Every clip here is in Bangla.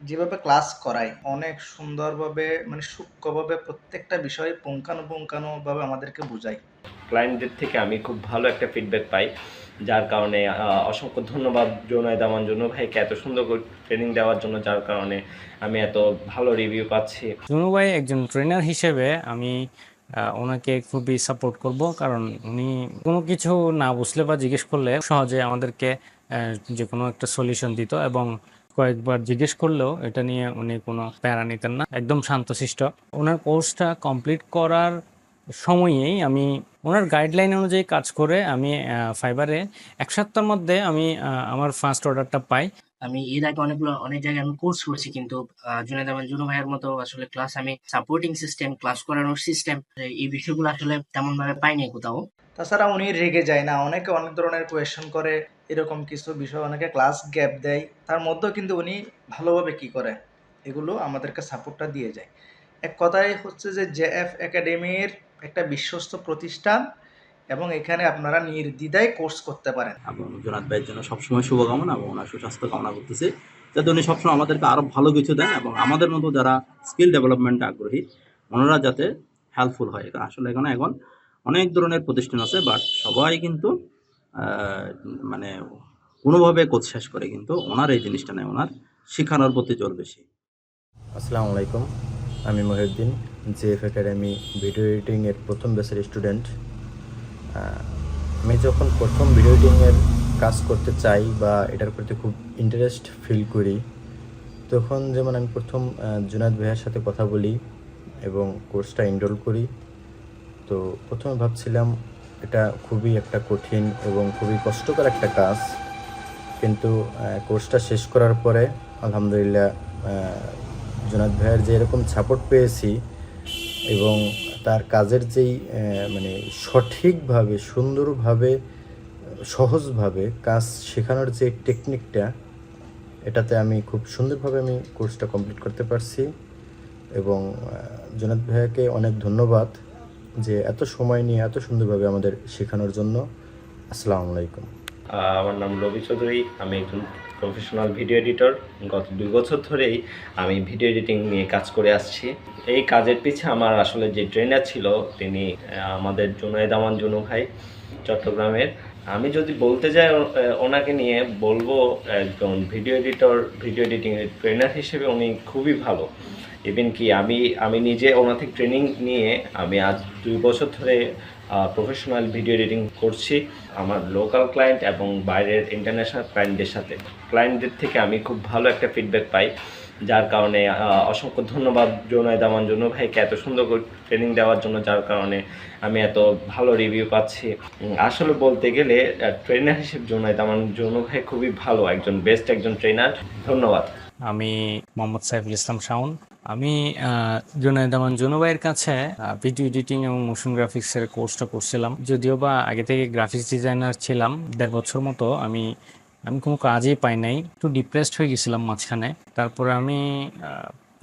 যেভাবে ক্লাস করায় অনেক সুন্দরভাবে মানে সূক্ষ্মভাবে প্রত্যেকটা বিষয় পুঙ্খানুপুঙ্খানুভাবে আমাদেরকে বোঝায়। ক্লায়েন্টদের থেকে আমি খুব ভালো একটা ফিডব্যাক পাই, যার কারণে অসংখ্য ধন্যবাদ জুনায়েদ আমান জুনু ভাইকে এত সুন্দর করে ট্রেনিং দেওয়ার জন্য, যার কারণে আমি এত ভালো রিভিউ পাচ্ছি। জুনু ভাই একজন ট্রেনার হিসেবে আমি ওনাকে খুবই সাপোর্ট করব, কারণ উনি কোনো কিছু না বুঝলে বা জিজ্ঞেস করলে সহজে আমাদেরকে যে কোনো একটা সলিউশন দিত, এবং কয়েকবার জিজ্ঞেস করলেও এটা নিয়ে উনি কোনো প্যারা নিতেন না, একদম শান্তশিষ্ট। ওনার কোর্সটা কমপ্লিট করার সময়েই আমি ওনার গাইডলাইন অনুযায়ী কাজ করে আমি ফাইবারে 1 সপ্তাহের মধ্যে আমি আমার ফার্স্ট অর্ডারটা পাই। আমি এর আগে অনেক জায়গায় আমি কোর্স করছি, কিন্তু জুনায়েদ আহমেদ জুনু ভাইয়ের মতো আসলে ক্লাস আমি সাপোর্টিং সিস্টেম, ক্লাস করানোর সিস্টেম, এই বিষয়গুলো আসলে তেমন ভাবে পাইনি কোথাও। তাছাড়া উনি রেগে যায় না, অনেকে অনেক ধরনের কোয়েশ্চেন করে, এরকম কিছু বিষয় অনেকে ক্লাস গ্যাপ দেয়, তার মধ্যেও কিন্তু উনি ভালোভাবে কি করে এগুলো আমাদেরকে সাপোর্টটা দিয়ে যায়। এক কথায় হচ্ছে যে জেএফ একাডেমির একটা বিশ্বস্ত প্রতিষ্ঠান, এবং এখানে আপনারা নির্দ্বিধায় কোর্স করতে পারেন। এবং জোনাদ ভাইয়ের জন্য সবসময় শুভকামনা এবং ওনার সুস্বাস্থ্য কামনা করতেছি, যাতে উনি সবসময় আমাদেরকে আরও ভালো কিছু দেন এবং আমাদের মতো যারা স্কিল ডেভেলপমেন্টে আগ্রহী ওনারা যাতে হেল্পফুল হয়। কারণ আসলে এখানে এখন অনেক ধরনের প্রতিষ্ঠান আছে, বাট সবাই কিন্তু মানে কোনোভাবে কোর্স শেষ করে, কিন্তু ওনার এই জিনিসটা নেই, ওনার শেখানোর প্রতি জোর বেশি। আসসালামু আলাইকুম, আমি মহিউদ্দিন, জেএফ একাডেমি ভিডিও এডিটিংয়ের প্রথম ব্যাচের স্টুডেন্ট। আমি যখন প্রথম ভিডিও এডিটিংয়ের কাজ করতে চাই বা এটার প্রতি খুব ইন্টারেস্ট ফিল করি, তখন যেমন আমি প্রথম জুনায়েদ ভাইয়ের সাথে কথা বলি এবং কোর্সটা এনরোল করি। তো প্রথমে ভাবছিলাম এটা খুবই একটা কঠিন এবং খুবই কষ্টকর একটা কাজ, কিন্তু কোর্সটা শেষ করার পরে আলহামদুলিল্লাহ জুনায়েদ ভাইয়ের যে এরকম সাপোর্ট পেয়েছি এবং তার কাজের যেই মানে সঠিকভাবে, সুন্দরভাবে, সহজভাবে কাজ শেখানোর যে টেকনিকটা, এটাতে আমি খুব সুন্দরভাবে আমি কোর্সটা কমপ্লিট করতে পারছি। এবং জুনায়েদ ভাইয়াকে অনেক ধন্যবাদ যে এত সময় নিয়ে এত সুন্দরভাবে আমাদের শেখানোর জন্য। আসসালামু আলাইকুম। আমার নাম রবি চৌধুরী, আমি একজন প্রফেশনাল ভিডিও এডিটর। গত 2 বছর ধরেই আমি ভিডিও এডিটিং নিয়ে কাজ করে আসছি। এই কাজের পিছে আমার আসলে যে ট্রেনার ছিল তিনি আমাদের জুনায়েদ আমান জুনু ভাই, চট্টগ্রামের। আমি যদি বলতে যাই ওনাকে নিয়ে বলবো একজন ভিডিও এডিটর, ভিডিও এডিটিংয়ের ট্রেনার হিসেবে উনি খুবই ভালো। ইভেন কি আমি নিজে ওনার থেকে ট্রেনিং নিয়ে আমি আজ 2 বছর ধরে প্রফেশনাল ভিডিও এডিটিং করছি, আমার লোকাল ক্লায়েন্ট এবং বাইরের ইন্টারন্যাশনাল ক্লায়েন্টদের থেকে আমি খুব ভালো একটা ফিডব্যাক পাই, যার কারণে অসংখ্য ধন্যবাদ জুনায়েদ আমান জুনু ভাইকে এত সুন্দর করে ট্রেনিং দেওয়ার জন্য, যার কারণে আমি এত ভালো রিভিউ পাচ্ছি। আসলে বলতে গেলে ট্রেনার হিসেবে জুনায়েদ আমান জুনু ভাই খুবই ভালো, একজন বেস্ট একজন ট্রেনার। ধন্যবাদ। আমি মোহাম্মদ সাইফুল ইসলাম শাওন। আমি জুনায়েদ আমান জুনু ভাইয়ের কাছে ভিডিও এডিটিং এবং মোশন গ্রাফিক্সের কোর্সটা করছিলাম। যদিও বা আগে থেকে গ্রাফিক্স ডিজাইনার ছিলাম 1.5 বছর মতো, আমি কোনো কাজই পাই নাই, একটু ডিপ্রেসড হয়ে গেছিলাম মাঝখানে। তারপরে আমি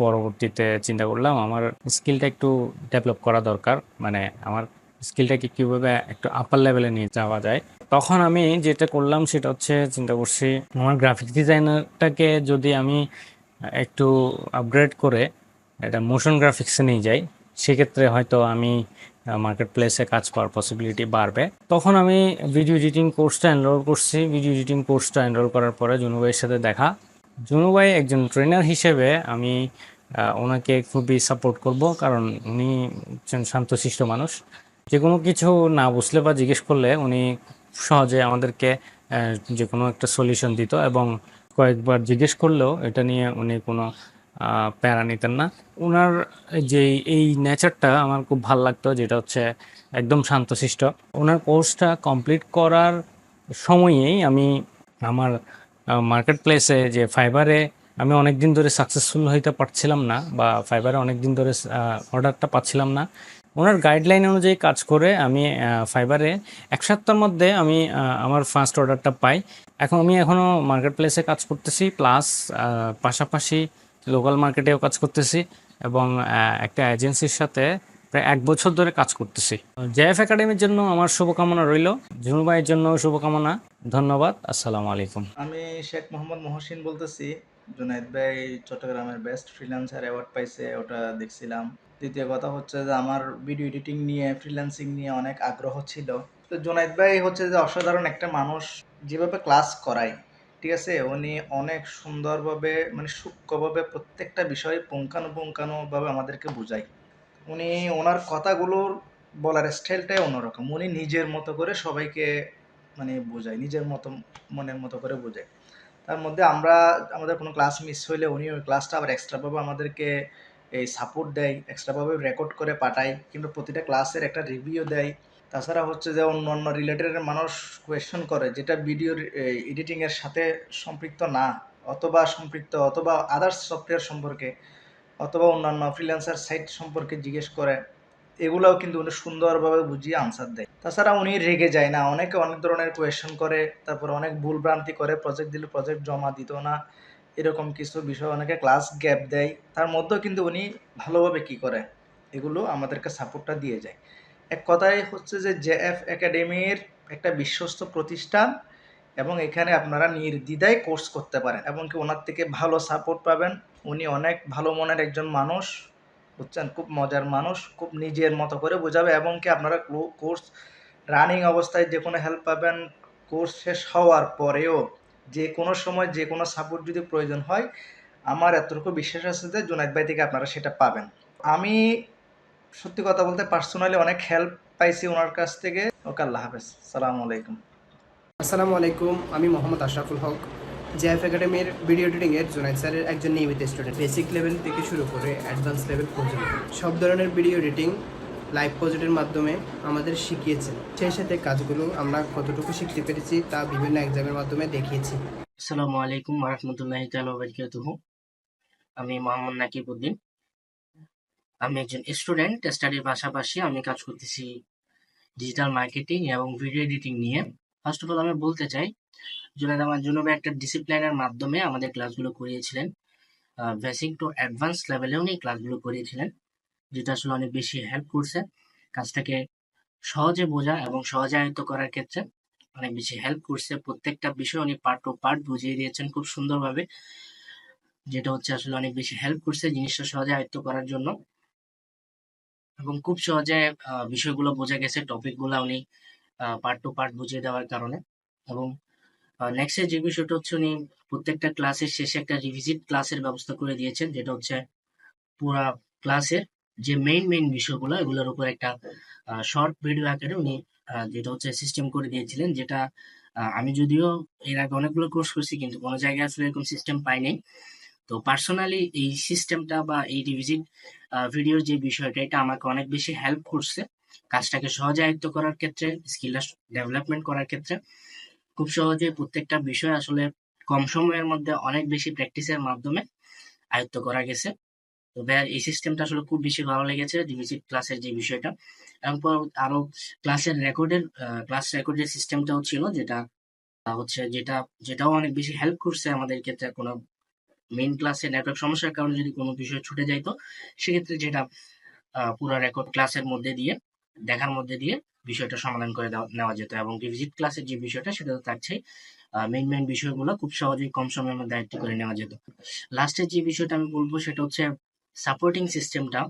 পরবর্তীতে চিন্তা করলাম আমার স্কিলটা একটু ডেভেলপ করা দরকার, মানে আমার স্কিলটাকে কীভাবে একটু আপার লেভেলে নিয়ে যাওয়া যায়। তখন আমি যেটা করলাম সেটা হচ্ছে চিন্তা করছি আমার গ্রাফিক্স ডিজাইনারটাকে যদি আমি একটু আপগ্রেড করে এটা মোশন গ্রাফিক্সে নিয়ে যাই, সেক্ষেত্রে হয়তো আমি মার্কেট প্লেসে কাজ পাওয়ার পসিবিলিটি বাড়বে। তখন আমি ভিডিও এডিটিং কোর্সটা এনরোল করছি। ভিডিও এডিটিং কোর্সটা এনরোল করার পরে জুনু ভাইয়ের সাথে দেখা। জুনু ভাই একজন ট্রেনার হিসেবে আমি ওনাকে খুবই সাপোর্ট করব, কারণ উনি একজন শান্তশিষ্ট মানুষ। যে কোনো কিছু না বুঝলে বা জিজ্ঞেস করলে উনি সহজে আমাদেরকে যে কোনো একটা সলিউশন দিত, এবং কয়েকবার জিজ্ঞেস করলেও এটা নিয়ে উনি কোনো প্যারা নিতেন না। ওনার যে এই নেচারটা আমার খুব ভালো লাগতো, যেটা হচ্ছে একদম শান্তশিষ্ট। ওনার কোর্সটা কমপ্লিট করার সময়েই আমি আমার মার্কেট প্লেসে যে ফাইবারে আমি অনেক দিন ধরে সাকসেসফুল হইতে পারছিলাম না, বা ফাইবারে অনেক দিন ধরে অর্ডারটা পাচ্ছিলাম না। ওনার গাইডলাইন অনুযায়ী কাজ করে আমি ফাইবারে 1 সপ্তাহের মধ্যে আমি আমার ফার্স্ট অর্ডারটা পাই। আমি এখনও মার্কেট প্লেসে কাজ করতেছি, প্লাস পাশাপাশি লোকাল মার্কেটেও কাজ করতেছি, এবং একটা এজেন্সির সাথে প্রায় 1 বছর ধরে কাজ করতেছি। জেএফ একাডেমির জন্য আমার শুভকামনা রইল, জুনু ভাইয়ের জন্য শুভকামনা। ধন্যবাদ। আসসালামু আলাইকুম। আমি শেখ মোহাম্মদ মহসিন বলতেছি। জুনায়েদ ভাই চট্টগ্রামের বেস্ট ফ্রিল্যান্সার অ্যাওয়ার্ড পাইছে, ওটা দেখছিলাম। দ্বিতীয় কথা হচ্ছে যে আমার ভিডিও এডিটিং নিয়ে, ফ্রিল্যান্সিং নিয়ে অনেক আগ্রহ ছিল। তো জুনায়েদ ভাই হচ্ছে যে অসাধারণ একটা মানুষ, যেভাবে ক্লাস করায়, ঠিক আছে, উনি অনেক সুন্দরভাবে মানে সূক্ষ্মভাবে প্রত্যেকটা বিষয় পুঙ্খানুপুঙ্খানুভাবে আমাদেরকে বোঝায়। উনি ওনার কথাগুলোর বলার স্টাইলটাই অন্যরকম। উনি নিজের মতো করে সবাইকে মানে বোঝায়, নিজের মতো মনের মতো করে বোঝায়। তার মধ্যে আমরা আমাদের কোনো ক্লাস মিস হইলে উনি ওই ক্লাসটা আবার এক্সট্রাভাবে আমাদেরকে এই সাপোর্ট দেয়, এক্সট্রাভাবে রেকর্ড করে পাঠায়, কিন্তু প্রতিটা ক্লাসের একটা রিভিউ দেয়। তাছাড়া হচ্ছে যে অন্য অন্য রিলেটেড মানুষ কোয়েশ্চেন করে যেটা ভিডিওর এডিটিংয়ের সাথে সম্পৃক্ত না, অথবা সম্পৃক্ত, অথবা আদার্স সফটওয়্যার সম্পর্কে, অথবা অন্যান্য ফ্রিল্যান্সার সাইট সম্পর্কে জিজ্ঞেস করে, এগুলাও কিন্তু উনি সুন্দরভাবে বুঝিয়ে আনসার দেয়। তাছাড়া উনি রেগে যায় না, অনেকে অনেক ধরনের কোয়েশ্চেন করে, তারপর অনেক ভুল ভ্রান্তি করে, প্রজেক্ট দিলে প্রজেক্ট জমা দিত না, এরকম কিছু বিষয়, অনেকে ক্লাস গ্যাপ দেয়। তার মধ্যেও কিন্তু উনি ভালোভাবে কি করে, এগুলো আমাদেরকে সাপোর্টটা দিয়ে যায়। এক কথায় হচ্ছে যে জেএফ একাডেমির একটা বিশ্বস্ত প্রতিষ্ঠান, এবং এখানে আপনারা নির্দ্বিধায় কোর্স করতে পারেন, এবং কি ওনার থেকে ভালো সাপোর্ট পাবেন। উনি অনেক ভালো মনের একজন মানুষ, বুঝছেন, খুব মজার মানুষ, খুব নিজের মতো করে বোঝাবে, এবং কি আপনারা কোর্স রানিং অবস্থায় যে কোনো হেল্প পাবেন, কোর্স শেষ হওয়ার পরেও যে কোনো সময় যে কোনো সাপোর্ট যদি প্রয়োজন হয়, আমার এতটুকু বিশ্বাস আছে যে জুনায়েদ ভাই থেকে আপনারা সেটা পাবেন। আমি সত্যি কথা বলতে পার্সোনালি অনেক হেল্প পাইছি ওনার কাছ থেকে। ওকে, আল্লাহ হাফেজ, সালামু আলাইকুম। আসসালামু আলাইকুম, আমি মোহাম্মদ আশরাফুল হক, জেএফ একাডেমির ভিডিও এডিটিংয়ের জুনায়েদ স্যারের একজন নিয়মিত স্টুডেন্ট। বেসিক লেভেল থেকে শুরু করে অ্যাডভান্স লেভেল পর্যন্ত সব ধরনের ভিডিও এডিটিং লাইভ প্রজেক্টের মাধ্যমে আমাদের শিখিয়েছেন। সেই সাথে কাজগুলো আমরা কতটুকু শিখতে পেরেছি তা বিভিন্ন এক্সামের মাধ্যমে দেখিয়েছি। আসসালামু আলাইকুম ওয়া রাহমাতুল্লাহি তাআলা ওয়া বারাকাতুহু। আমি মোহাম্মদ নাকিব উদ্দিন। আমি একজন স্টুডেন্ট। স্টাডির পাশাপাশি আমি কাজ করতেছি ডিজিটাল মার্কেটিং এবং ভিডিও এডিটিং নিয়ে। ফার্স্ট অফ অল আমি বলতে চাই, জুনায়েদ আমার জন্য একটা ডিসিপ্লিনের মাধ্যমে আমাদের ক্লাসগুলো করিয়েছিলেন। বেসিক টু অ্যাডভান্স লেভেলে উনি ক্লাসগুলো করিয়েছিলেন, যেটা আসলে অনেক বেশি হেল্প করছে কাজটাকে সহজে বোঝা এবং সহজে আয়ত্ত করার ক্ষেত্রে। অনেক বেশি হেল্প করছে। প্রত্যেকটা বিষয় উনি পার্ট টু পার্ট বুঝিয়ে দিয়েছেন খুব সুন্দরভাবে, যেটা হচ্ছে আসলে অনেক বেশি হেল্প করছে জিনিসটা সহজে আয়ত্ত করার জন্য, এবং খুব সহজে বিষয়গুলো বোঝা গেছে, টপিকগুলো উনি পার্ট টু পার্ট বুঝিয়ে দেওয়ার কারণে। এবং নেক্সট যে বিষয়টা হচ্ছে, উনি প্রত্যেকটা ক্লাসের শেষে একটা রিভিজিট ক্লাসের ব্যবস্থা করে দিয়েছেন, যেটা হচ্ছে পুরা ক্লাসের যে মেইন বিষয়গুলো, এগুলোর উপর একটা শর্ট ভিডিও আকারে উনি যেটা হচ্ছে সিস্টেম করে দিয়েছিলেন, যেটা আমি যদিও এর আগে অনেকগুলো কোর্স করছি, কিন্তু কোনো জায়গায় আসলে এরকম সিস্টেম পাইনি। তো পার্সোনালি এই সিস্টেমটা বা এই রিভিজিট ভিডিওর যে বিষয়টা, এটা আমাকে অনেক বেশি হেল্প করছে কাজটাকে সহজে আয়ত্ত করার ক্ষেত্রে, স্কিলটা ডেভেলপমেন্ট করার ক্ষেত্রে। খুব সহজে প্রত্যেকটা বিষয় আসলে কম সময়ের মধ্যে অনেক বেশি প্র্যাকটিসের মাধ্যমে আয়ত্ত করা গেছে। তো এই সিস্টেমটা আসলে খুব বেশি ভালো লেগেছে, ডিভিজিট ক্লাসের যে বিষয়টা। এবং আরো ক্লাসের ক্লাস রেকর্ডের সিস্টেমটাও ছিল, যেটা হচ্ছে যেটাও অনেক বেশি হেল্প করছে আমাদের ক্ষেত্রে। কোনো মেইন ক্লাসে নেটওয়ার্ক সমস্যার কারণে যদি কোনো বিষয় ছুটে যাইতো, সেক্ষেত্রে যেটা পুরো রেকর্ড ক্লাসের মধ্যে দিয়ে দেখার মধ্যে দিয়ে বিষয়টা সমাধান করে নেওয়া যেত। এবং ভিজিট ক্লাসের যে বিষয়টা, সেটা তো তার চেয়ে মেইন বিষয়গুলো খুব সহজেই কম সময়ের মধ্যে আয়ত্ত করে নেওয়া যেত। লাস্টের যে বিষয়টা আমি বলবো, সেটা হচ্ছে সাপোর্টিং সিস্টেমটা।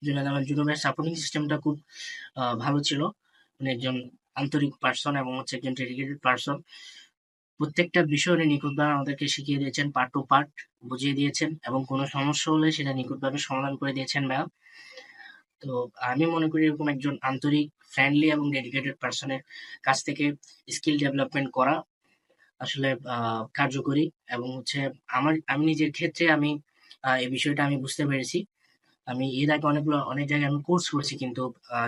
জুনায়েদ সাপোর্টিং সিস্টেমটা খুব ভালো ছিল। উনি একজন আন্তরিক পার্সন এবং হচ্ছে একজন ডেডিকেটেড পার্সন। প্রত্যেকটা বিষয় উনি নিখুঁতভাবে আমাদেরকে শিখিয়ে দিয়েছেন, পার্ট টু পার্ট বুঝিয়ে দিয়েছেন, এবং কোনো সমস্যা হলে সেটা নিখুঁতভাবে সমাধান করে দিয়েছেন ম্যাম। তো আমি মনে করি এরকম একজন আন্তরিক, ফ্রেন্ডলি এবং ডেডিকেটেড পার্সনের কাছ থেকে স্কিল ডেভেলপমেন্ট করা আসলে কার্যকরী। এবং হচ্ছে আমি নিজের ক্ষেত্রে আমি এই বিষয়টা আমি বুঝতে পেরেছি। আমি এর আগে অনেক জায়গায় আমি কোর্স করছি, কিন্তু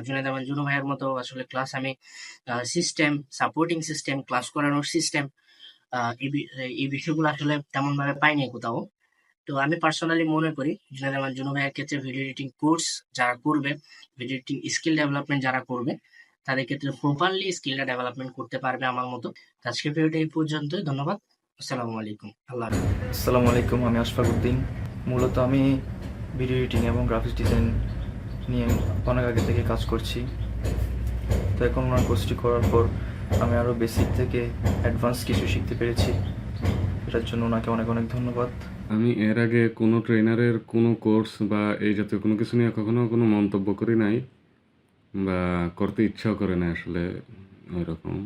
জুনায়েদ আহমেদ জুনু ভাইয়ের মতো আসলে ক্লাস আমি সিস্টেম, সাপোর্টিং সিস্টেম, ক্লাস করানোর সিস্টেম, এই বিষয়গুলো আসলে তেমন ভাবে পাইনি কোথাও। তো আমি পার্সোনালি মনে করি জুনায়েদ আহমেদ জুনু ভাইয়ের ক্ষেত্রে ভিডিও এডিটিং কোর্স যারা করবে, ভিডিও এডিটিং স্কিল ডেভেলপমেন্ট যারা করবে, তাদের ক্ষেত্রে প্রপারলি স্কিলটা ডেভেলপমেন্ট করতে পারবে আমার মতো। আজকের ভিডিওটা এই পর্যন্তই। ধন্যবাদ। আসসালামু আলাইকুম। আল্লাহ হাফেজ। আসসালামু আলাইকুম, আমি আশফাক উদ্দিন। মূলত আমি ভিডিও এডিটিং এবং গ্রাফিক্স ডিজাইন নিয়ে অনেক আগে থেকে কাজ করছি। তো এখন ওনার কোর্সটি করার পর আমি আরও বেসিক থেকে অ্যাডভান্স কিছু শিখতে পেরেছি। এটার জন্য ওনাকে অনেক অনেক ধন্যবাদ। আমি এর আগে কোনো ট্রেনারের কোনো কোর্স বা এই জাতীয় কোনো কিছু নিয়ে কখনো কোনো মন্তব্য করি নাই বা করতে ইচ্ছাও করে না আসলে ওইরকম।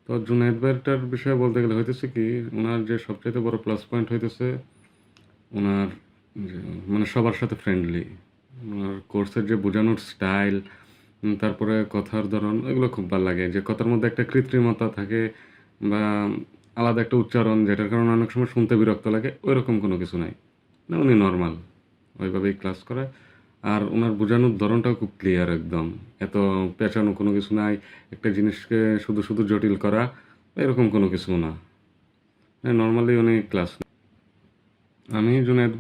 তো জুনায়েদ ভাইটার বিষয়ে বলতে গেলে হইতেছে কি, ওনার যে সবচাইতে বড় প্লাস পয়েন্ট হইতেছে ওনার যে মানে সবার সাথে ফ্রেন্ডলি, ওনার কোর্সের যে বোঝানোর স্টাইল, তারপরে কথার ধরন, এগুলো খুব ভালো লাগে। যে কথার মধ্যে একটা কৃত্রিমতা থাকে বা আলাদা একটা উচ্চারণ যেটার কারণে অনেক সময় শুনতে বিরক্ত লাগে, ওইরকম কোনো কিছু নাই। না, উনি নর্মাল ওইভাবেই ক্লাস করায়। আর ওনার বোঝানোর ধরনটাও খুব ক্লিয়ার একদম, এত পেঁচানো কোনো কিছু নাই, একটা জিনিসকে শুধু শুধু জটিল করা এরকম কোনো কিছু না। নর্মালি উনি ক্লাস। আমি জুনায়েদ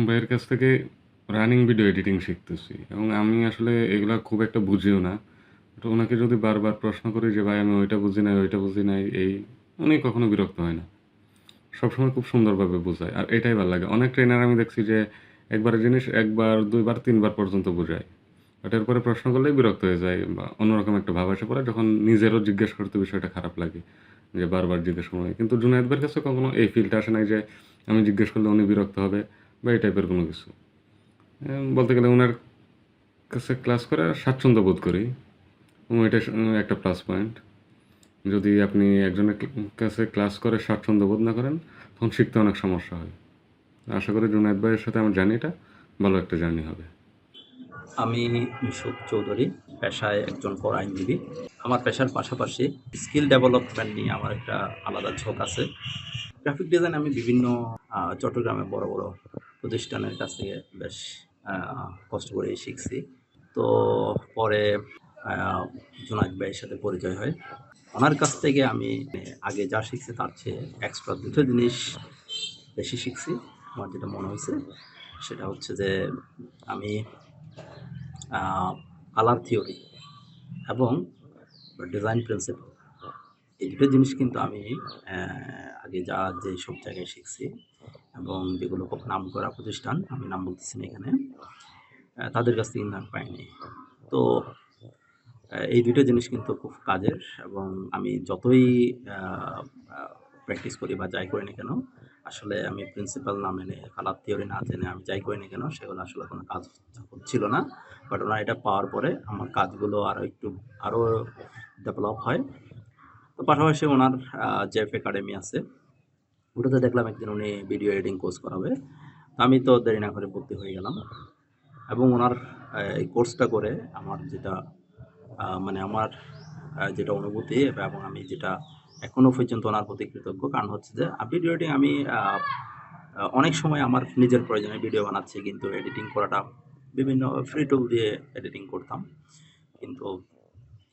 ভাইয়ের কাছ থেকে রানিং ভিডিও এডিটিং শিখতেছি এবং আমি আসলে এগুলা খুব একটা বুঝিও না। তো ওনাকে যদি বারবার প্রশ্ন করি যে ভাই আমি ওইটা বুঝি নাই, ওইটা বুঝি নাই, এই উনি কখনো বিরক্ত হয় না, সবসময় খুব সুন্দরভাবে বোঝায়। আর এটাই ভালো লাগে। অনেক ট্রেনার আমি দেখছি যে একবারের জিনিস একবার, দুইবার, তিনবার পর্যন্ত বোঝায়, বাট এরপরে প্রশ্ন করলেই বিরক্ত হয়ে যায় বা অন্যরকম একটা ভাব আসে পড়ে, যখন নিজেরও জিজ্ঞেস করতে বিষয়টা খারাপ লাগে যে বারবার জিজ্ঞেস করা হয়। কিন্তু জুনায়েদ ভাইয়ের কাছে কখনো এই ফিলটা আসে নাই যে আমি জিজ্ঞেস করলে উনি বিরক্ত হবে বা এই টাইপের কোনো কিছু। বলতে গেলে ওনার কাছে ক্লাস করে স্বাচ্ছন্দ্য বোধ করি এবং এটা একটা প্লাস পয়েন্ট। যদি আপনি একজনের কাছে ক্লাস করে স্বাচ্ছন্দ্য বোধ না করেন, তখন শিখতে অনেক সমস্যা হয়। আশা করি জুনায়েদ ভাইয়ের সাথে আমার জার্নিটা ভালো একটা জার্নি হবে। আমি মিশুক চৌধুরী, পেশায় একজন কর আইনজীবী। আমার পেশার পাশাপাশি স্কিল ডেভেলপমেন্ট নিয়ে আমার একটা আলাদা ঝোঁক আছে। গ্রাফিক ডিজাইন আমি বিভিন্ন চট্টগ্রামে বড় বড় প্রতিষ্ঠানের কাছ থেকে বেশ কষ্ট করেই শিখছি। তো পরে জুনায়েদ ভাইয়ের সাথে পরিচয় হয়। ওনার কাছ থেকে আমি আগে যা শিখছি তার চেয়ে এক্সট্রা দুটো জিনিস বেশি শিখছি। আমার যেটা মনে হয়েছে সেটা হচ্ছে যে আমি কালার থিওরি এবং ডিজাইন প্রিন্সিপাল, এই দুটো জিনিস কিন্তু আমি আগে যে সব জায়গায় শিখছি এবং যেগুলো খুব নাম করা প্রতিষ্ঠান, আমি নাম বলতেছি না এখানে, তাদের কাছ থেকে কিন্তু আমি পাইনি। তো এই দুটো জিনিস কিন্তু খুব কাজের এবং আমি যতই প্র্যাকটিস করি বা যাই করি না কেন, আসলে আমি প্রিন্সিপাল না মেনে, কালার থিওরি না জেনে আমি যাই করি না কেন, সেগুলো আসলে কোনো কাজ হচ্ছিল না। বাট ওনার এটা পাওয়ার পরে আমার কাজগুলো আরও ডেভেলপ হয়। তো পাশাপাশি ওনার জেফ একাডেমি আছে, ওটাতে দেখলাম একদিন উনি ভিডিও এডিটিং কোর্স করাবে। আমি তো দেরি না করে ভর্তি হয়ে গেলাম এবং ওনার এই কোর্সটা করে আমার যেটা অনুভূতি এবং আমি যেটা এখনও পর্যন্ত ওনার প্রতি কৃতজ্ঞ। কারণ হচ্ছে যে ভিডিও এডিটিং আমি অনেক সময় আমার নিজের প্রয়োজনে ভিডিও বানাচ্ছি, কিন্তু এডিটিং করাটা বিভিন্ন ফ্রি টুল দিয়ে এডিটিং করতাম। কিন্তু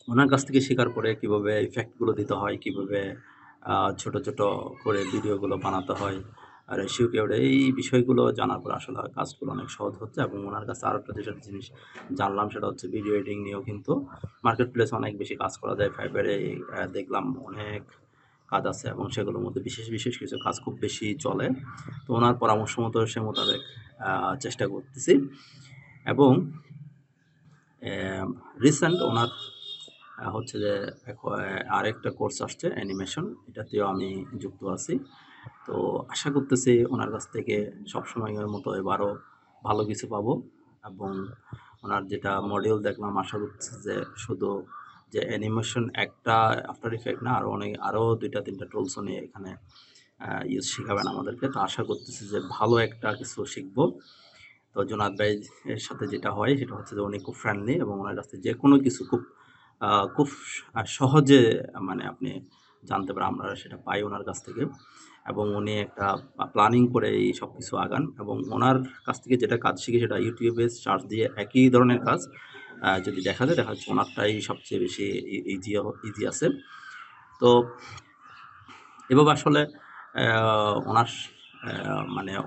ওনার কাছ থেকে শেখার পরে কীভাবে ইফেক্টগুলো দিতে হয়, কীভাবে ছোট ছোট করে ভিডিওগুলো বানাতে হয়, আর রেশিও কেউডে, এই বিষয়গুলো জানার পর আসলে কাজগুলো অনেক সহজ হচ্ছে। এবং ওনার কাছে আরও একটা যেটা জিনিস জানলাম সেটা হচ্ছে ভিডিও এডিটিং নিয়েও কিন্তু মার্কেট প্লেসে অনেক বেশি কাজ করা যায়। ফাইবারে দেখলাম অনেক কাজ আছে এবং সেগুলোর মধ্যে বিশেষ বিশেষ কিছু কাজ খুব বেশি চলে। তো ওনার পরামর্শ মতো সে মোতাবেক চেষ্টা করতেছি। এবং রিসেন্ট ওনার হচ্ছে যে আরেকটা কোর্স আসছে অ্যানিমেশন, এটাতেও আমি যুক্ত আছি। তো আশা করতেছি ওনার কাছ থেকে সবসময়ের মতো এবারও ভালো কিছু পাবো। এবং ওনার যেটা মডিউল দেখলাম, আশা করতেছি যে শুধু যে অ্যানিমেশন একটা আফটার ইফেক্ট না, আরও 2-3টা টুলসও নিয়ে এখানে ইউজ শেখাবেন আমাদেরকে। তো আশা করতেছি যে ভালো একটা কিছু শিখবো। তো জুনায়েদ ভাইয়ের সাথে যেটা হয় সেটা হচ্ছে যে উনি খুব ফ্রেন্ডলি এবং ওনার কাছে যে কোনো কিছু খুব সহজে আপনি জানতে পারেন, আমরা সেটা পাই ওনার কাছ থেকে। এবং উনি একটা প্ল্যানিং করে এই সব কিছু আগান এবং ওনার কাছ থেকে যেটা কাজ শিখি সেটা ইউটিউবে সার্চ দিয়ে একই ধরনের কাজ যদি দেখা যাচ্ছে ওনারটাই সবচেয়ে বেশি ইজি আছে। তো এভাবে আসলে ওনার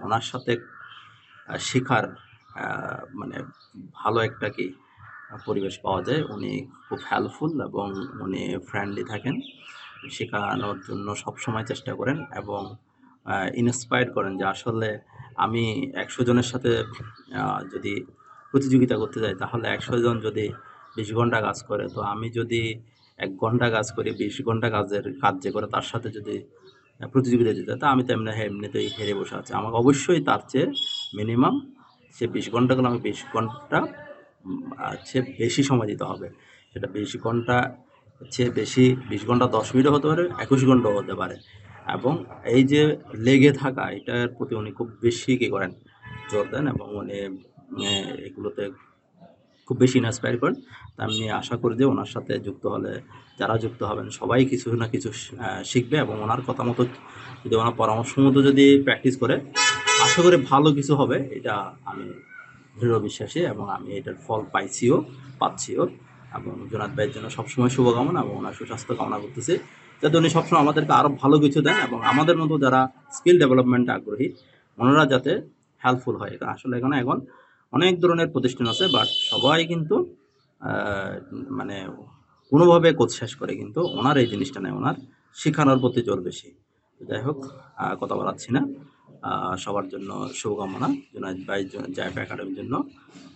ওনার সাথে শেখার ভালো একটা পরিবেশ পাওয়া যায়। উনি খুব হেল্পফুল এবং উনি ফ্রেন্ডলি থাকেন, শেখানোর জন্য সবসময় চেষ্টা করেন এবং ইন্সপায়ার করেন যে আসলে আমি 100 জনের সাথে যদি প্রতিযোগিতা করতে যাই, তাহলে 100 জন যদি 20 ঘন্টা কাজ করে, তো আমি যদি 1 ঘন্টা কাজ করি, 20 ঘন্টা কাজ যে করে তার সাথে যদি প্রতিযোগিতা দিতে, তা আমি তো এমনিতেই হেরে বসে আছি। আমাকে অবশ্যই তার চেয়ে মিনিমাম সে 20 ঘন্টা গেলে আমি 20 ঘন্টা চেয়ে বেশি সময় দিতে হবে। সেটা 20 ঘন্টা চেয়ে বেশি, 20 ঘন্টা 10 মিনিটও হতে পারে, 21 ঘন্টাও হতে পারে। এবং এই যে লেগে থাকা, এটার প্রতি উনি খুব বেশি কী করেন, জোর দেন, এবং উনি এগুলোতে খুব বেশি ইন্সপায়ার করেন। তা আমি আশা করি যে ওনার সাথে যুক্ত হলে, যারা যুক্ত হবেন সবাই কিছু না কিছু শিখবে, এবং ওনার কথা মতো যদি, ওনার পরামর্শ মতো যদি প্র্যাকটিস করে, আশা করি ভালো কিছু হবে। এটা আমি দৃঢ় বিশ্বাসী, এবং আমি এটার ফল পাচ্ছিও। এবং জুনায়েদ ভাইয়ের জন্য সবসময় শুভকামনা এবং ওনার সুস্বাস্থ্য কামনা করতেছি, যাতে উনি সবসময় আমাদেরকে আরও ভালো কিছু দেন, এবং আমাদের মতো যারা স্কিল ডেভেলপমেন্টে আগ্রহী ওনারা যাতে হেল্পফুল হয়। আসলে এখানে এখন অনেক ধরনের প্রতিষ্ঠান আছে, বাট সবাই কিন্তু মানে কোনোভাবে কোর্স শেষ করে, কিন্তু ওনার এই জিনিসটা নেই, ওনার শেখানোর প্রতি জোর বেশি। যাই হোক, কথা বলাচ্ছি না। সবার জন্য শুভকামনা, জুনায়েদ ভাই জায়েফ একাডেমির জন্য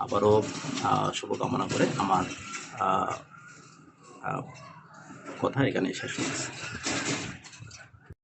আবারও শুভকামনা করে আমার কথা এখানে শেষ করছি।